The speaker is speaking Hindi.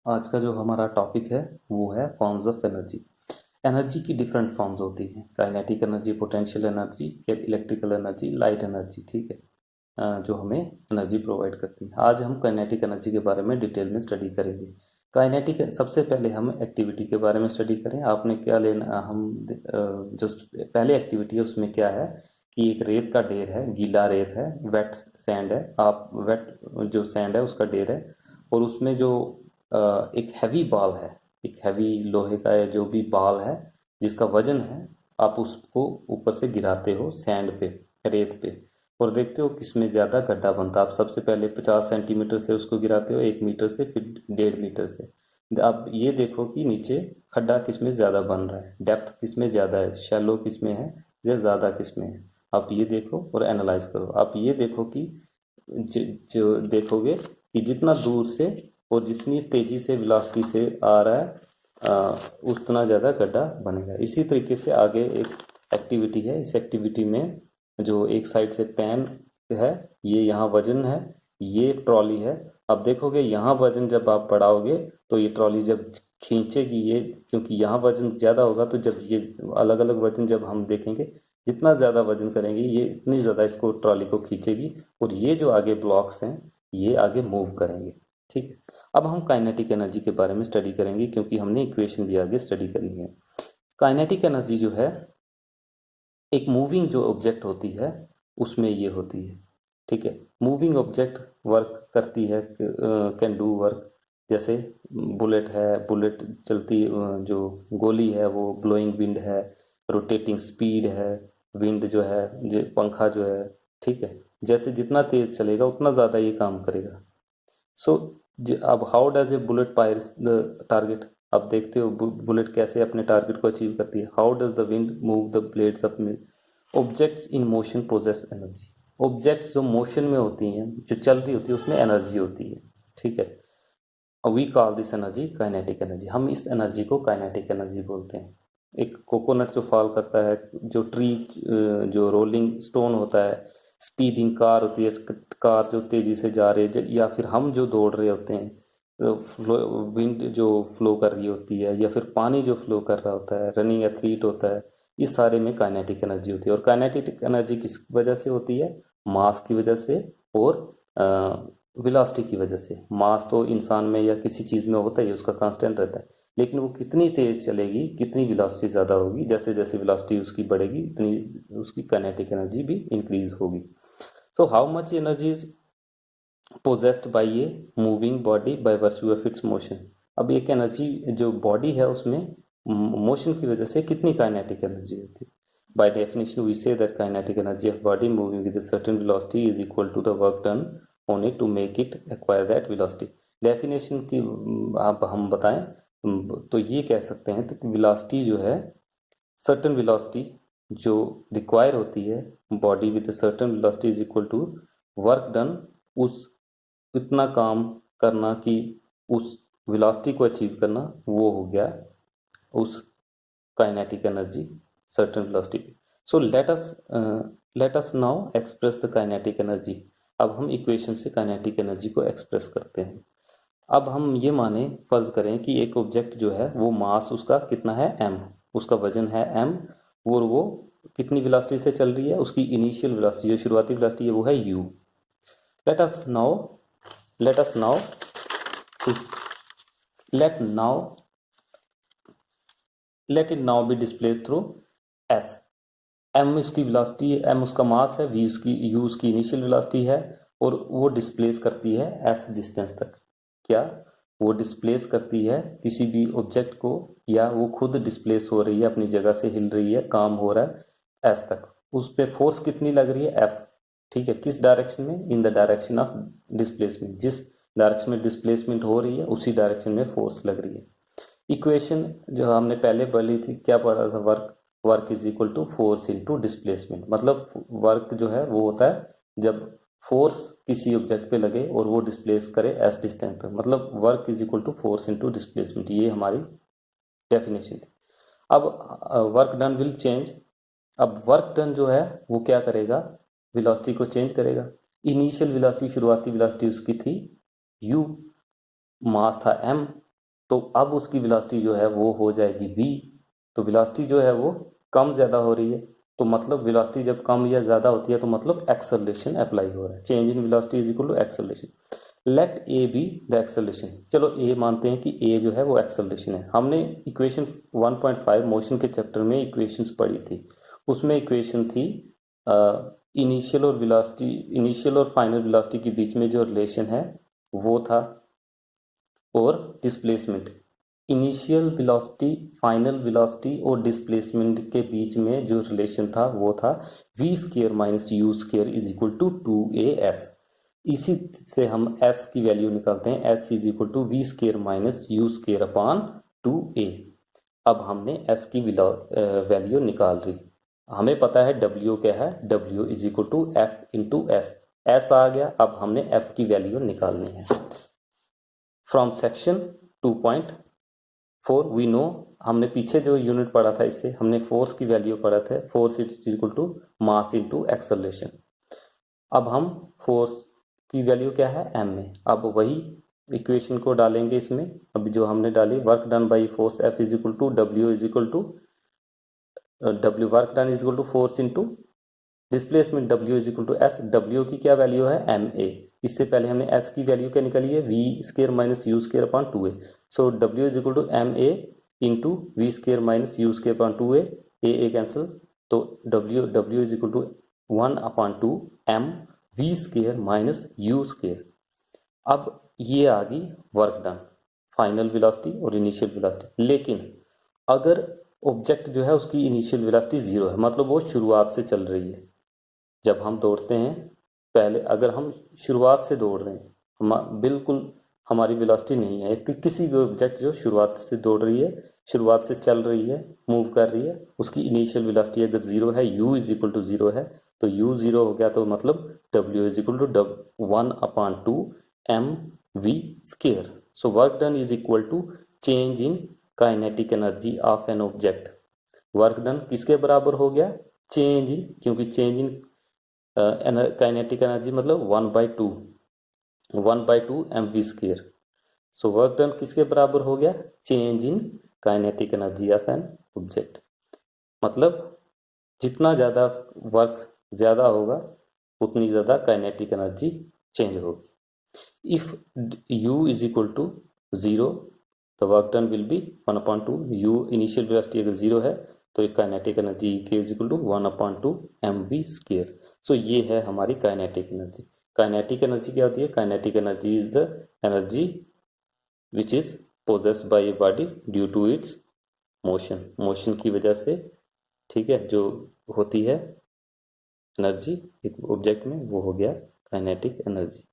आज का जो हमारा टॉपिक है वो है फॉर्म्स ऑफ एनर्जी। एनर्जी की डिफरेंट फॉर्म्स होती हैं, kinetic energy, potential energy, electrical energy, light energy. ठीक है, जो हमें एनर्जी प्रोवाइड करती है। आज हम काइनेटिक एनर्जी के बारे में डिटेल में स्टडी करेंगे। काइनेटिक सबसे पहले हम एक्टिविटी के बारे में स्टडी करें। आपने क्या लेना, जो पहले एक्टिविटी है उसमें क्या है कि एक रेत का ढेर है, गीला रेत है, वेट सैंड है। आप वेट जो सैंड है उसका ढेर है, और उसमें जो एक हैवी बॉल है, एक हैवी लोहे का है जो भी बॉल है जिसका वजन है, आप उसको ऊपर से गिराते हो सैंड पे, रेत पे, और देखते हो किसमें ज़्यादा गड्ढा बनता है। आप सबसे पहले 50 सेंटीमीटर से उसको गिराते हो, 1 मीटर से, फिर 1.5 मीटर से। आप ये देखो कि नीचे खड्डा किसमें ज़्यादा बन रहा है, डेप्थ किसमें ज़्यादा है, शैलो किसमें है या ज़्यादा किसमें है। आप ये देखो और एनालाइज करो। आप ये देखो कि जो देखोगे कि जितना दूर से और जितनी तेज़ी से वेलोसिटी से आ रहा है, उतना ज़्यादा गड्ढा बनेगा। इसी तरीके से आगे एक एक्टिविटी है। इस एक्टिविटी में जो एक साइड से पेन है, ये यहाँ वजन है, ये ट्रॉली है। अब देखोगे यहाँ वजन जब आप बढ़ाओगे तो ये ट्रॉली जब खींचेगी, ये क्योंकि यहाँ वजन ज़्यादा होगा, तो जब ये अलग अलग वजन जब हम देखेंगे, जितना ज़्यादा वजन करेंगे ये इतनी ज़्यादा इसको ट्रॉली को खींचेगी, और ये जो आगे ब्लॉक्स हैं ये आगे मूव करेंगे। ठीक है, अब हम काइनेटिक एनर्जी के बारे में स्टडी करेंगे, क्योंकि हमने इक्वेशन भी आगे स्टडी करनी है। काइनेटिक एनर्जी जो है एक मूविंग जो ऑब्जेक्ट होती है उसमें ये होती है। ठीक है, मूविंग ऑब्जेक्ट वर्क करती है, कैन डू वर्क। जैसे बुलेट है, बुलेट चलती, जो गोली है वो ब्लोइंग विंड है, रोटेटिंग स्पीड है, विंड जो है, ये पंखा जो है। ठीक है, जैसे जितना तेज चलेगा उतना ज़्यादा ये काम करेगा। सो अब how does a bullet pierce the target. अब देखते हो बुलेट कैसे अपने टारगेट को अचीव करती है। How does the wind move the blades of objects in motion possess energy. Objects जो मोशन में होती हैं, जो चल रही होती है, उसमें एनर्जी होती है। ठीक है, we call this energy kinetic energy. हम इस एनर्जी को काइनेटिक एनर्जी बोलते हैं। एक कोकोनट जो फॉल करता है, जो ट्री, जो रोलिंग स्टोन होता है, स्पीडिंग कार होती है, कार जो तेज़ी से जा रही है, या फिर हम जो दौड़ रहे होते हैं, विंड जो फ्लो कर रही होती है, या फिर पानी जो फ्लो कर रहा होता है, रनिंग एथलीट होता है, इस सारे में काइनेटिक एनर्जी होती है। और काइनेटिक एनर्जी किस वजह से होती है? मास की वजह से और वेलोसिटी की वजह से। मास तो इंसान में या किसी चीज़ में होता ही, उसका कांस्टेंट रहता है, लेकिन वो कितनी तेज चलेगी, कितनी वेलोसिटी ज़्यादा होगी, जैसे जैसे वेलोसिटी उसकी बढ़ेगी इतनी उसकी काइनेटिक एनर्जी भी इंक्रीज होगी। So how much energy is possessed by a moving body by virtue of its motion. अब एक एनर्जी जो बॉडी है उसमें मोशन की वजह से कितनी काइनेटिक एनर्जी होती है। By definition we say that kinetic energy of body moving with a certain velocity is equal to the work done on it to make it acquire that velocity. Definition की आप हम बताएं तो ये कह सकते हैं कि वेलोसिटी जो है, सर्टेन वेलोसिटी जो रिक्वायर होती है body with certain velocity is equal to work done, उस इतना काम करना कि उस वेलोसिटी को अचीव करना, वो हो गया उस kinetic energy certain velocity. So let us now express the kinetic energy. अब हम इक्वेशन से काइनेटिक एनर्जी को एक्सप्रेस करते हैं। अब हम ये माने, फर्ज करें कि एक ऑब्जेक्ट जो है वो मास उसका कितना है, m, उसका वजन है m, वो कितनी वेलोसिटी से चल रही है, उसकी इनिशियल वेलोसिटी जो शुरुआती वेलोसिटी है वो है u। let us now let us now let now let it now be displaced through s। m इसकी वेलोसिटी है, m उसका मास है, v उसकी u उसकी इनिशियल वेलोसिटी है, और वो डिस्प्लेस करती है s डिस्टेंस तक। क्या वो डिस्प्लेस करती है किसी भी ऑब्जेक्ट को, या वो खुद डिस्प्लेस हो रही है, अपनी जगह से हिल रही है, काम हो रहा है s तक। उस पर फोर्स कितनी लग रही है, f। ठीक है, किस डायरेक्शन में? In the direction of displacement. जिस डायरेक्शन में डिस्प्लेसमेंट हो रही है उसी डायरेक्शन में फोर्स लग रही है। इक्वेशन जो हमने पहले पढ़ी थी, क्या पढ़ा था? Work is equal to force into displacement. मतलब वर्क जो है वो होता है जब फोर्स किसी ऑब्जेक्ट पे लगे और वो डिस्प्लेस करे एस डिस्टेंस तक, मतलब work is equal to force into displacement. ये हमारी डेफिनेशन थी। अब वर्क डन विल चेंज। अब वर्क डन जो है वो क्या करेगा, वेलोसिटी को चेंज करेगा। इनिशियल वेलोसिटी, शुरुआती वेलोसिटी उसकी थी u, मास था m, तो अब उसकी वेलोसिटी जो है वो हो जाएगी v। तो वेलोसिटी जो है वो कम ज़्यादा हो रही है, तो मतलब वेलोसिटी जब कम या ज़्यादा होती है तो मतलब एक्सेलरेशन अप्लाई हो रहा है। Change in velocity is equal to acceleration. Let a be the acceleration. चलो ए मानते हैं कि ए जो है वो एक्सेलरेशन है। हमने इक्वेशन 1.5 मोशन के चैप्टर में इक्वेशंस पढ़ी थी, उसमें इक्वेशन थी इनिशियल और वेलोसिटी, इनिशियल और फाइनल वेलोसिटी के बीच में जो रिलेशन है वो था, और displacement, initial velocity, final velocity और डिस्प्लेसमेंट के बीच में जो रिलेशन था वो था v square minus u square is equal to 2as। इसी से हम s की वैल्यू निकालते हैं, s is equal to v square minus u square upon 2a। अब हमने s की वैल्यू निकाल रही, हमें पता है w क्या है, w is equal to f into s, s आ गया। अब हमने f की वैल्यू निकालनी है। फ्रॉम सेक्शन 2.4 वी नो, हमने पीछे जो यूनिट पढ़ा था इससे हमने फोर्स की वैल्यू पढ़ा था, force is equal to mass into acceleration. अब हम फोर्स की वैल्यू क्या है m में, अब वही इक्वेशन को डालेंगे इसमें। अभी जो हमने डाली, work done by force F is equal to W is equal to W work done is equal to force into displacement W is equal to S। W की क्या वैल्यू है ma। इससे पहले हमने S की वैल्यू क्या निकाली है, v square minus u square upon 2a। So W is equal to ma into v square minus u square upon 2a, a cancel, तो W is equal to 1 upon 2 m v square minus u square. अब ये आ गई वर्क डन, फाइनल वेलोसिटी और इनिशियल वेलोसिटी। लेकिन अगर ऑब्जेक्ट जो है उसकी इनिशियल वेलोसिटी 0 है, मतलब वो शुरुआत से चल रही है, जब हम दौड़ते हैं पहले अगर हम शुरुआत से दौड़ रहे हैं, हम बिल्कुल हमारी वेलोसिटी नहीं है कि किसी भी ऑब्जेक्ट जो शुरुआत से दौड़ रही है, शुरुआत से चल रही है, मूव कर रही है, उसकी इनिशियल वेलोसिटी अगर 0 है, u इज इक्वल टू 0 है, तो u 0 हो गया, तो मतलब w is equal to 1 upon 2 m v square. So work done is equal to change in kinetic energy of an object. Work done किसके बराबर हो गया, चेंज इन, क्योंकि चेंज इन काइनेटिक एनर्जी मतलब 1/2 m v square. So work done किसके बराबर हो गया, change in kinetic energy of an object. मतलब जितना ज़्यादा वर्क ज़्यादा होगा उतनी ज़्यादा काइनेटिक एनर्जी चेंज होगी। If u is equal to 0, the work done will be 1/2 u। Initial velocity अगर 0 है तो kinetic energy k is equal to 1/2 mv square. So ये है हमारी काइनेटिक एनर्जी। काइनेटिक एनर्जी क्या होती है, kinetic energy is the energy which is possessed by a body due to its motion, motion की वजह से, ठीक है, जो होती है एनर्जी एक ऑब्जेक्ट में, वो हो गया काइनेटिक एनर्जी।